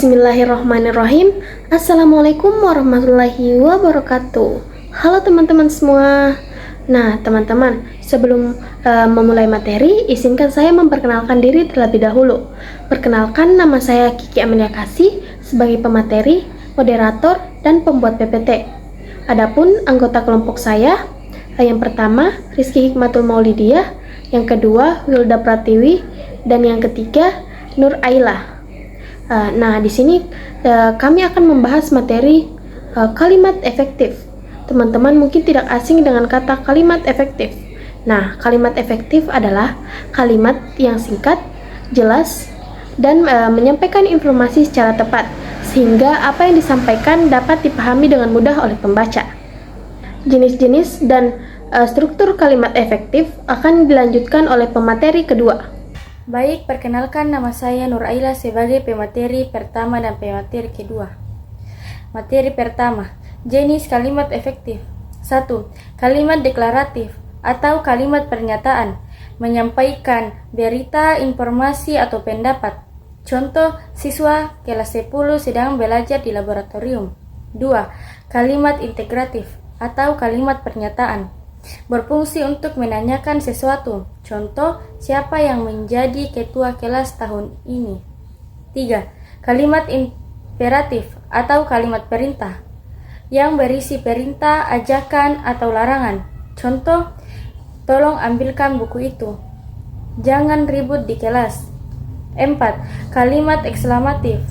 Bismillahirrahmanirrahim. Assalamualaikum warahmatullahi wabarakatuh. Halo teman-teman semua. Nah teman-teman, sebelum memulai materi, izinkan saya memperkenalkan diri terlebih dahulu. Perkenalkan, nama saya Kiki Amelia Kasih sebagai pemateri, moderator, dan pembuat PPT. Adapun anggota kelompok saya, yang pertama Rizky Hikmatul Maulidiyah, yang kedua Wilda Pratiwi, dan yang ketiga Nur Ailah. Nah, di sini kami akan membahas materi kalimat efektif. Teman-teman mungkin tidak asing dengan kata kalimat efektif. Nah, kalimat efektif adalah kalimat yang singkat, jelas, dan menyampaikan informasi secara tepat, sehingga apa yang disampaikan dapat dipahami dengan mudah oleh pembaca. Jenis-jenis dan struktur kalimat efektif akan dilanjutkan oleh pemateri kedua. Baik, perkenalkan, nama saya Nur Ailah sebagai pemateri pertama dan pemateri kedua. Materi pertama, jenis kalimat efektif. 1. Kalimat deklaratif atau kalimat pernyataan, menyampaikan berita, informasi, atau pendapat. Contoh, siswa kelas 10 sedang belajar di laboratorium. 2. Kalimat integratif atau kalimat pernyataan, berfungsi untuk menanyakan sesuatu. Contoh, siapa yang menjadi ketua kelas tahun ini? 3. Kalimat imperatif atau kalimat perintah, yang berisi perintah, ajakan, atau larangan. Contoh, tolong ambilkan buku itu. Jangan ribut di kelas. 4. Kalimat ekslamatif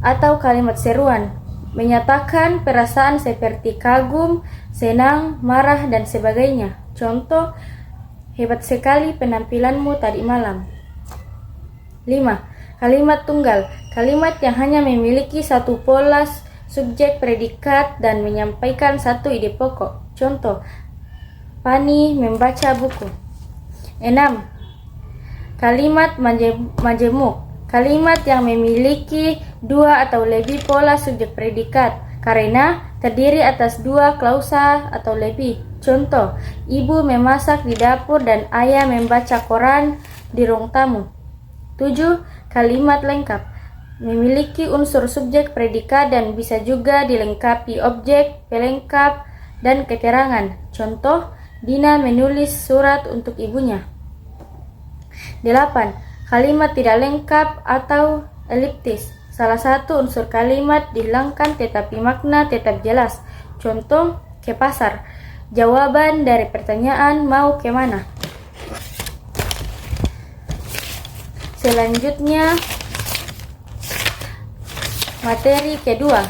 atau kalimat seruan, menyatakan perasaan seperti kagum, senang, marah, dan sebagainya. Contoh, hebat sekali penampilanmu tadi malam. 5. Kalimat tunggal, kalimat yang hanya memiliki satu pola subjek predikat dan menyampaikan satu ide pokok. Contoh, Pani membaca buku. 6. Kalimat majemuk, kalimat yang memiliki dua atau lebih pola subjek predikat karena terdiri atas dua klausa atau lebih. Contoh, ibu memasak di dapur dan ayah membaca koran di ruang tamu. 7. Kalimat lengkap, memiliki unsur subjek predikat dan bisa juga dilengkapi objek, pelengkap, dan keterangan. Contoh, Dina menulis surat untuk ibunya. 8. Kalimat tidak lengkap atau eliptis, salah satu unsur kalimat dihilangkan tetapi makna tetap jelas. Contoh, ke pasar. Jawaban dari pertanyaan mau kemana. Selanjutnya, materi kedua.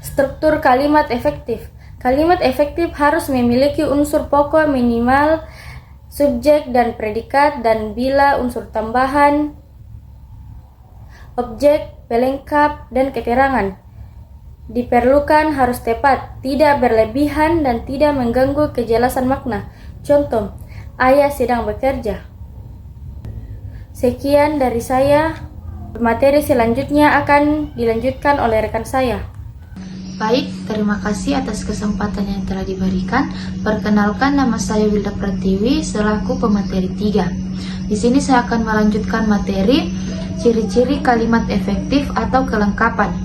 Struktur kalimat efektif. Kalimat efektif harus memiliki unsur pokok minimal subjek dan predikat, dan bila unsur tambahan, objek, pelengkap, dan keterangan diperlukan harus tepat, tidak berlebihan, dan tidak mengganggu kejelasan makna. Contoh, ayah sedang bekerja. Sekian dari saya. Materi selanjutnya akan dilanjutkan oleh rekan saya. Baik, terima kasih atas kesempatan yang telah diberikan. Perkenalkan, nama saya Wilda Pratiwi selaku pemateri 3. Di sini saya akan melanjutkan materi ciri-ciri kalimat efektif atau kelengkapan.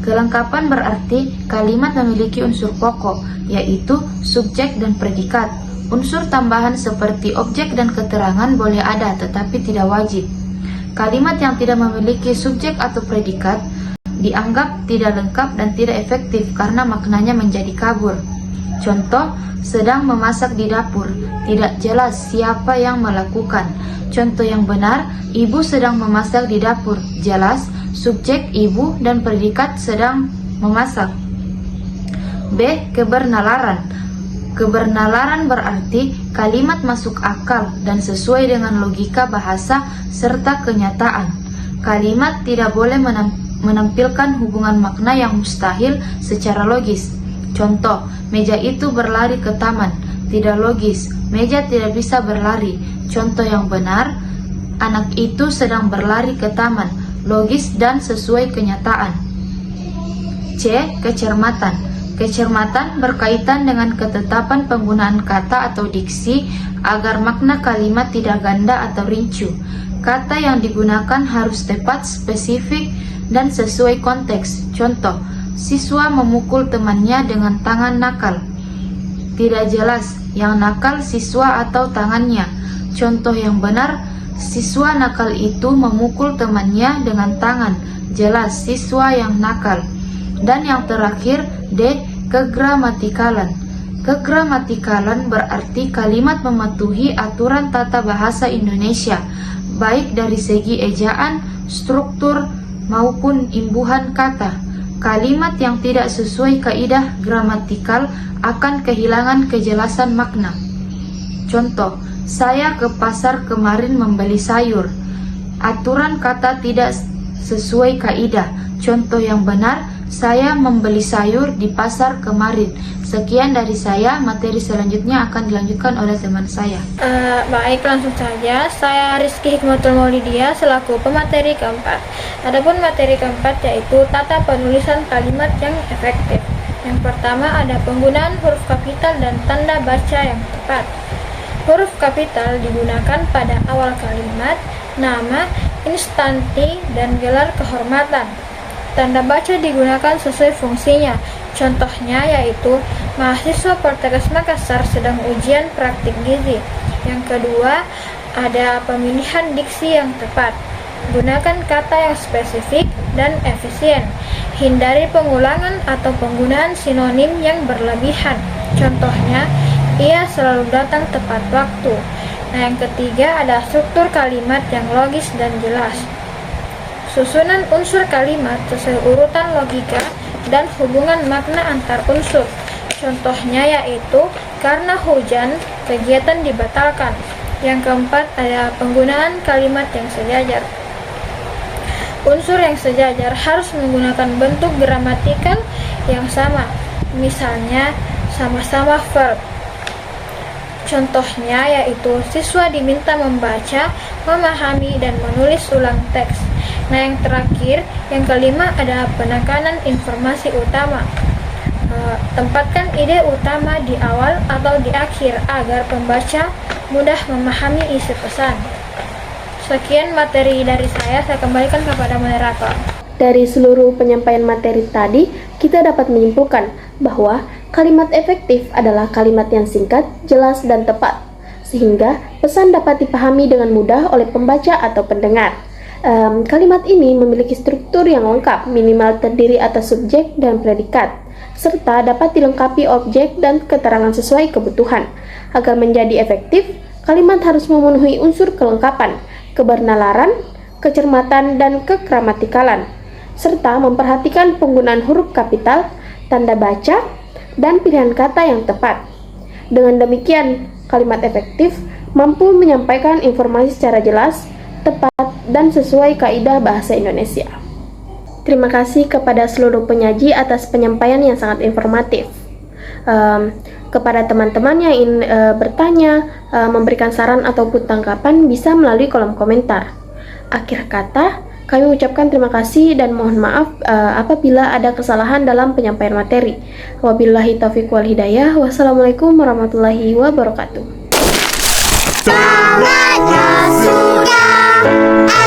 Kelengkapan berarti kalimat memiliki unsur pokok, yaitu subjek dan predikat. Unsur tambahan seperti objek dan keterangan boleh ada, tetapi tidak wajib. Kalimat yang tidak memiliki subjek atau predikat dianggap tidak lengkap dan tidak efektif karena maknanya menjadi kabur. Contoh, sedang memasak di dapur, tidak jelas siapa yang melakukan. Contoh yang benar, ibu sedang memasak di dapur, jelas subjek ibu dan predikat sedang memasak. B. Kebernalan. Kebernalan berarti kalimat masuk akal dan sesuai dengan logika bahasa serta kenyataan. Kalimat tidak boleh menampilkan hubungan makna yang mustahil secara logis. Contoh, meja itu berlari ke taman, tidak logis, meja tidak bisa berlari. Contoh yang benar, anak itu sedang berlari ke taman, logis dan sesuai kenyataan. C. Kecermatan. Kecermatan berkaitan dengan ketetapan penggunaan kata atau diksi agar makna kalimat tidak ganda atau rincu. Kata yang digunakan harus tepat, spesifik, dan sesuai konteks. Contoh, siswa memukul temannya dengan tangan nakal. Tidak jelas, yang nakal siswa atau tangannya. Contoh yang benar, siswa nakal itu memukul temannya dengan tangan. Jelas, siswa yang nakal. Dan yang terakhir, D. Kegramatikalan. Kegramatikalan berarti kalimat mematuhi aturan tata bahasa Indonesia, baik dari segi ejaan, struktur, maupun imbuhan kata. Kalimat yang tidak sesuai kaidah gramatikal akan kehilangan kejelasan makna. Contoh, saya ke pasar kemarin membeli sayur. Aturan kata tidak sesuai kaidah. Contoh yang benar, saya membeli sayur di pasar kemarin. Sekian dari saya, materi selanjutnya akan dilanjutkan oleh teman saya. Baik, langsung saja. Saya Rizky Hikmatul Maulidia selaku pemateri keempat. Adapun materi keempat yaitu tata penulisan kalimat yang efektif. Yang pertama ada penggunaan huruf kapital dan tanda baca yang tepat. Huruf kapital digunakan pada awal kalimat, nama, instansi, dan gelar kehormatan. Tanda baca digunakan sesuai fungsinya. Contohnya yaitu mahasiswa Poltekkes Makassar sedang ujian praktik gizi. Yang kedua, ada pemilihan diksi yang tepat. Gunakan kata yang spesifik dan efisien. Hindari pengulangan atau penggunaan sinonim yang berlebihan. Contohnya, ia selalu datang tepat waktu. Nah, yang ketiga ada struktur kalimat yang logis dan jelas. Susunan unsur kalimat sesuai urutan logika dan hubungan makna antar unsur. Contohnya yaitu karena hujan, kegiatan dibatalkan. Yang keempat ada penggunaan kalimat yang sejajar. Unsur yang sejajar harus menggunakan bentuk gramatikal yang sama. Misalnya sama-sama verb. Contohnya yaitu siswa diminta membaca, memahami, dan menulis ulang teks. Nah, yang terakhir, yang kelima ada penekanan informasi utama. Tempatkan ide utama di awal atau di akhir agar pembaca mudah memahami isi pesan. Sekian materi dari saya kembalikan kepada moderator. Dari seluruh penyampaian materi tadi, kita dapat menyimpulkan bahwa kalimat efektif adalah kalimat yang singkat, jelas, dan tepat, sehingga pesan dapat dipahami dengan mudah oleh pembaca atau pendengar. Kalimat ini memiliki struktur yang lengkap, minimal terdiri atas subjek dan predikat, serta dapat dilengkapi objek dan keterangan sesuai kebutuhan. Agar menjadi efektif, kalimat harus memenuhi unsur kelengkapan, kebernalan, kecermatan, dan kegramatikalan, serta memperhatikan penggunaan huruf kapital, tanda baca, dan pilihan kata yang tepat. Dengan demikian, kalimat efektif mampu menyampaikan informasi secara jelas, tepat, dan sesuai kaidah bahasa Indonesia. Terima kasih kepada seluruh penyaji atas penyampaian yang sangat informatif. Kepada teman-teman yang ingin bertanya, memberikan saran ataupun tanggapan bisa melalui kolom komentar. Akhir kata, kami ucapkan terima kasih dan mohon maaf apabila ada kesalahan dalam penyampaian materi. Wabillahi taufiq wal hidayah. Wassalamualaikum warahmatullahi wabarakatuh. Tangannya sudah